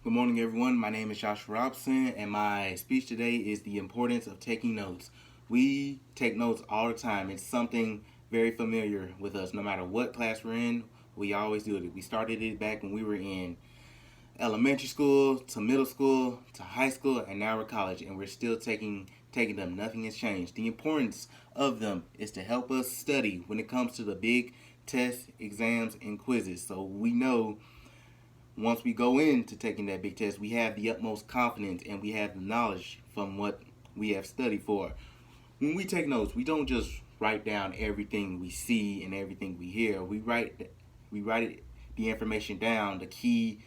Good morning, everyone. My name is Joshua Robson, and my speech today is the importance of taking notes. We take notes all the time. It's something very familiar with us. No matter what class we're in, we always do it. We started it back when we were in elementary school, to middle school, to high school, and now we're college, and we're still taking them. Nothing has changed. The importance of them is to help us study when it comes to the big tests, exams, and quizzes. So we know once we go into taking that big test, we have the utmost confidence and we have the knowledge from what we have studied for. When we take notes, we don't just write down everything we see and everything we hear. We write the information down, the key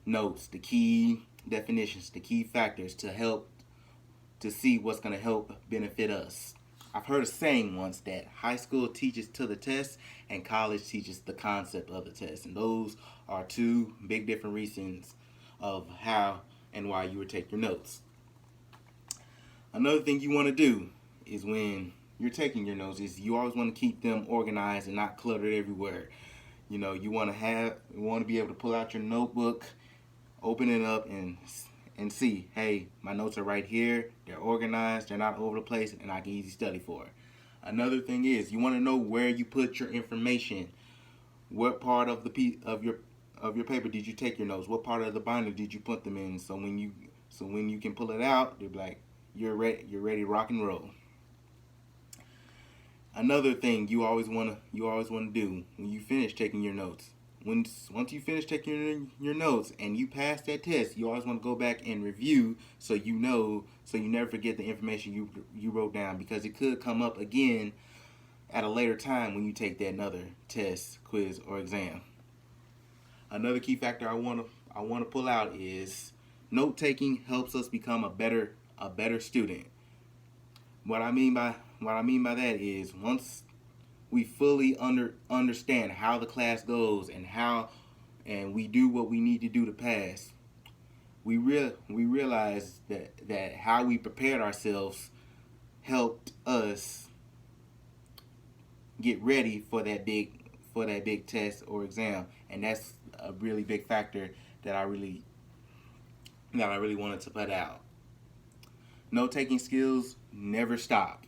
notes, the key definitions, the key factors to help to see what's going to help benefit us. I've heard a saying once that high school teaches to the test and college teaches the concept of the test. And those are two big different reasons of how and why you would take your notes. Another thing you want to do is when you're taking your notes is you always want to keep them organized and not cluttered everywhere. You want to be able to pull out your notebook, open it up and see, hey, my notes are right here. They're organized. They're not over the place, and I can easily study for it. Another thing is you want to know where you put your information. What part of the of your paper did you take your notes? What part of the binder did you put them in? So when you can pull it out, they're like you're ready to rock and roll. Another thing you always want to do when you finish taking your notes. Once you finish taking your notes and you pass that test, you always want to go back and review so you never forget the information you wrote down, because it could come up again at a later time when you take that another test, quiz, or exam. Another key factor I want to pull out is note taking helps us become a better student. What I mean by that is once we fully understand how the class goes and we do what we need to do to pass, we realize that how we prepared ourselves helped us get ready for that big test or exam, and that's a really big factor that I really wanted to put out. Note taking skills never stop.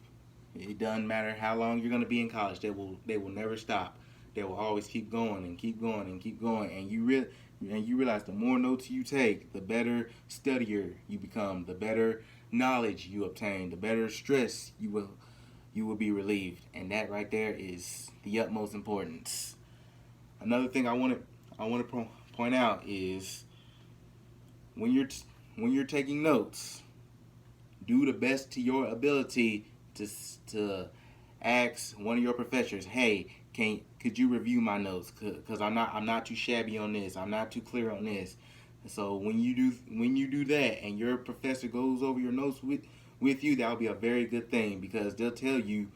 It doesn't matter how long you're going to be in college. They will never stop. They will always keep going and keep going and keep going. And you realize the more notes you take, the better studier you become, the better knowledge you obtain, the better stress you will be relieved. And that right there is the utmost importance. Another thing I want to point out is when you're taking notes, do the best to your ability to to ask one of your professors, hey, could you review my notes? Because I'm not too shabby on this. I'm not too clear on this. So when you do that, and your professor goes over your notes with you, that'll be a very good thing, because they'll tell you,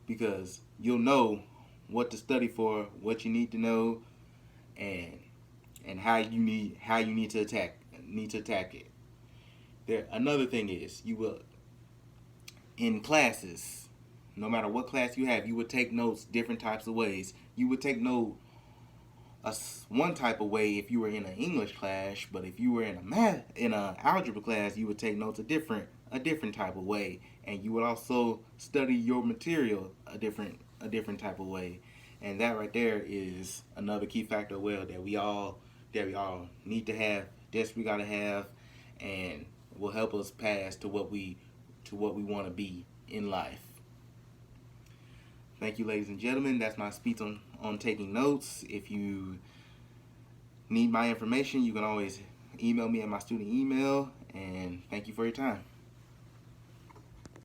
because you'll know what to study for, what you need to know, and how you need to attack it. Another thing is you will, in classes, no matter what class you have, you would take notes different types of ways. You would take note one type of way if you were in an English class, but if you were in a algebra class, you would take notes a different type of way, and you would also study your material a different type of way. And that right there is another key factor, well, that we all need to have, that we gotta have, and will help us pass to what we want to be in life. Thank you, ladies and gentlemen. That's my speech on taking notes. If you need my information, you can always email me at my student email. And thank you for your time.